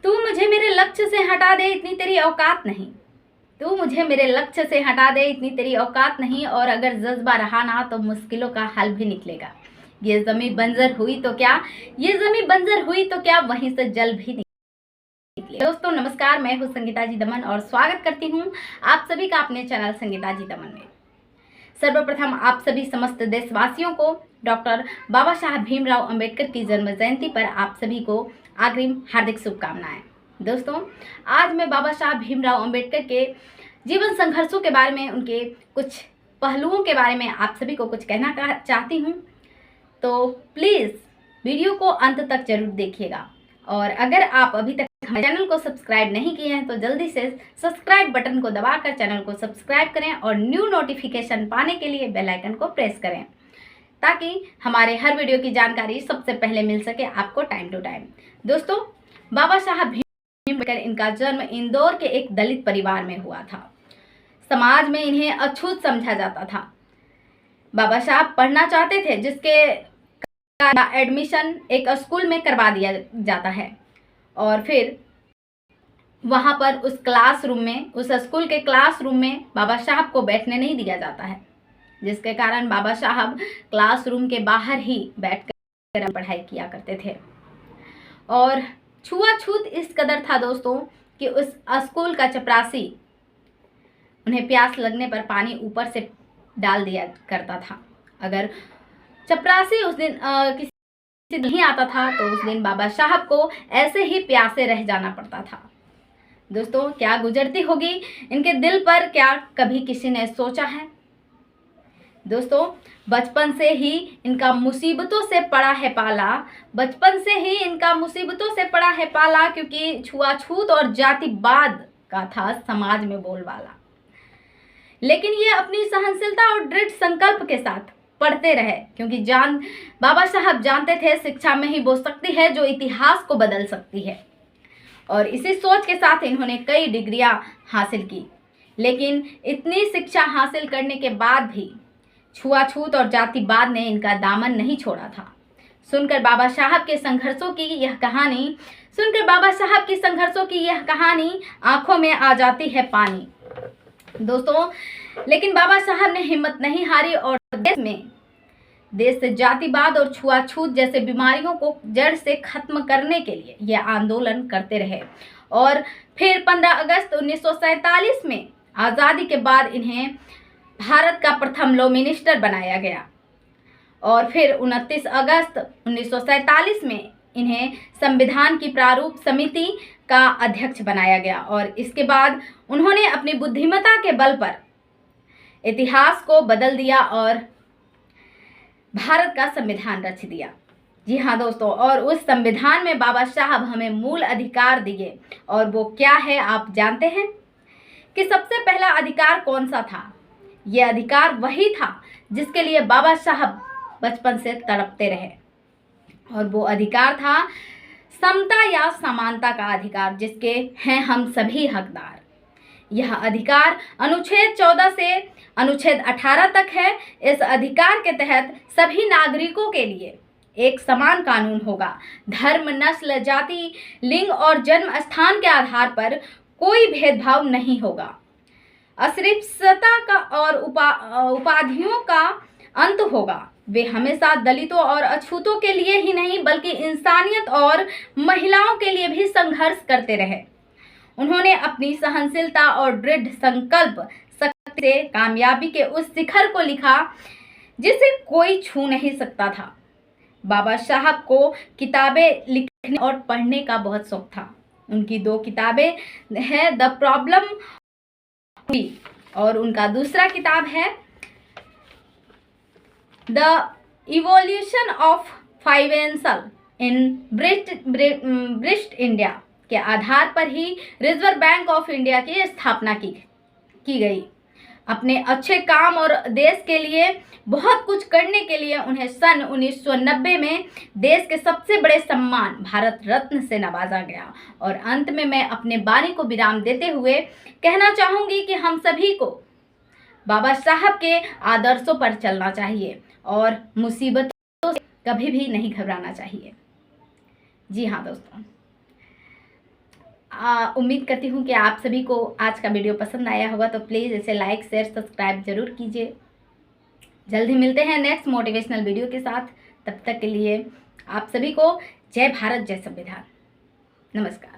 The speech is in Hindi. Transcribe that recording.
तू मुझे मेरे लक्ष्य से हटा दे इतनी तेरी औकात नहीं। तू मुझे मेरे लक्ष्य से हटा दे इतनी तेरी औकात नहीं, और अगर जज्बा रहा ना तो मुश्किलों का हल भी निकलेगा। ये ज़मीं बंजर हुई तो क्या, ये ज़मीं बंजर हुई तो क्या, वहीं से जल भी निकले। दोस्तों नमस्कार, मैं हूँ संगीता जी दमन और स्वागत करती हूँ आप सभी का अपने चैनल संगीता जी दमन में। सर्वप्रथम आप सभी समस्त देशवासियों को डॉक्टर बाबा साहब भीमराव अंबेडकर की जन्म जयंती पर आप सभी को अग्रिम हार्दिक शुभकामनाएं। दोस्तों आज मैं बाबा साहब भीमराव अंबेडकर के जीवन संघर्षों के बारे में, उनके कुछ पहलुओं के बारे में आप सभी को कुछ कहना चाहती हूँ, तो प्लीज़ वीडियो को अंत तक जरूर देखिएगा। और अगर आप अभी तक हमारे चैनल को सब्सक्राइब नहीं किए हैं तो जल्दी से सब्सक्राइब बटन को दबाकर चैनल को सब्सक्राइब करें और न्यू नोटिफिकेशन पाने के लिए बेल आइकन को प्रेस करें, ताकि हमारे हर वीडियो की जानकारी सबसे पहले मिल सके आपको टाइम टू टाइम। दोस्तों बाबा साहब भीमराव, इनका जन्म इंदौर के एक दलित परिवार में हुआ था। समाज में इन्हें अछूत समझा जाता था। बाबा साहब पढ़ना चाहते थे, जिसके एडमिशन एक स्कूल में करवा दिया जाता है और फिर वहाँ पर उस क्लासरूम में, उस स्कूल के क्लासरूम में बाबा साहब को बैठने नहीं दिया जाता है, जिसके कारण बाबा साहब क्लासरूम के बाहर ही बैठकर पढ़ाई किया करते थे। और छुआछूत इस कदर था दोस्तों कि उस स्कूल का चपरासी उन्हें प्यास लगने पर पानी ऊपर से डाल दिया करता था। अगर चपरासी उस दिन किसी नहीं आता था तो उस दिन बाबा साहब को ऐसे ही प्यासे रह जाना पड़ता था। दोस्तों क्या गुजरती होगी इनके दिल पर, क्या कभी किसी ने सोचा है? दोस्तों बचपन से ही इनका मुसीबतों से पड़ा है पाला, बचपन से ही इनका मुसीबतों से पड़ा है पाला, क्योंकि छुआछूत और जातिवाद का था समाज में बोलबाला। लेकिन ये अपनी सहनशीलता और दृढ़ संकल्प के साथ पढ़ते रहे, क्योंकि बाबा साहब जानते थे शिक्षा में ही वो शक्ति है जो इतिहास को बदल सकती है। और इसी सोच के साथ इन्होंने कई डिग्रियां हासिल की। लेकिन इतनी शिक्षा हासिल करने के बाद भी छुआछूत और जातिवाद ने इनका दामन नहीं छोड़ा था। सुनकर बाबा साहब के संघर्षों की यह कहानी, सुनकर बाबा साहब की संघर्षों की यह कहानी आंखों में आ जाती है पानी। दोस्तों लेकिन बाबा साहब ने हिम्मत नहीं हारी और देश से जातिवाद और छुआछूत जैसे बीमारियों को जड़ से खत्म करने के लिए यह आंदोलन करते रहे। और फिर 15 अगस्त 1947 में आज़ादी के बाद इन्हें भारत का प्रथम लॉ मिनिस्टर बनाया गया। और फिर 29 अगस्त 1947 में इन्हें संविधान की प्रारूप समिति का अध्यक्ष बनाया गया। और इसके बाद उन्होंने अपनी बुद्धिमत्ता के बल पर इतिहास को बदल दिया और भारत का संविधान रच दिया। जी हाँ दोस्तों, और उस संविधान में बाबा साहब हमें मूल अधिकार दिए। और वो क्या है आप जानते हैं कि सबसे पहला अधिकार कौन सा था? यह अधिकार वही था जिसके लिए बाबा साहब बचपन से तड़पते रहे, और वो अधिकार था समता या समानता का अधिकार, जिसके हैं हम सभी हकदार। यह अधिकार अनुच्छेद 14 से अनुच्छेद 18 तक है। इस अधिकार के तहत सभी नागरिकों के लिए एक समान कानून होगा। धर्म, नस्ल, जाति, लिंग और जन्म स्थान के आधार पर कोई भेदभाव नहीं होगा। अस्पृश्यता का और उपाधियों का अंत होगा। वे हमेशा दलितों और अछूतों के लिए ही नहीं बल्कि इंसानियत और महिलाओं के लिए भी संघर्ष करते रहे। उन्होंने अपनी सहनशीलता और दृढ़ संकल्प शक्ति से कामयाबी के उस शिखर को लिखा जिसे कोई छू नहीं सकता था। बाबा साहब को किताबें लिखने और पढ़ने का बहुत शौक था। उनकी 2 किताबें हैं, द प्रॉब्लम और उनका दूसरा किताब है the evolution of financial in British India के आधार पर ही रिजर्व बैंक ऑफ इंडिया की स्थापना की गई। अपने अच्छे काम और देश के लिए बहुत कुछ करने के लिए उन्हें सन 1990 में देश के सबसे बड़े सम्मान भारत रत्न से नवाजा गया। और अंत में मैं अपने वाणी को विराम देते हुए कहना चाहूँगी कि हम सभी को बाबा साहब के आदर्शों पर चलना चाहिए और मुसीबतों से कभी भी नहीं घबराना चाहिए। जी हाँ दोस्तों, उम्मीद करती हूँ कि आप सभी को आज का वीडियो पसंद आया होगा, तो प्लीज़ इसे लाइक शेयर सब्सक्राइब जरूर कीजिए। जल्द ही मिलते हैं नेक्स्ट मोटिवेशनल वीडियो के साथ। तब तक के लिए आप सभी को जय भारत जय संविधान। नमस्कार।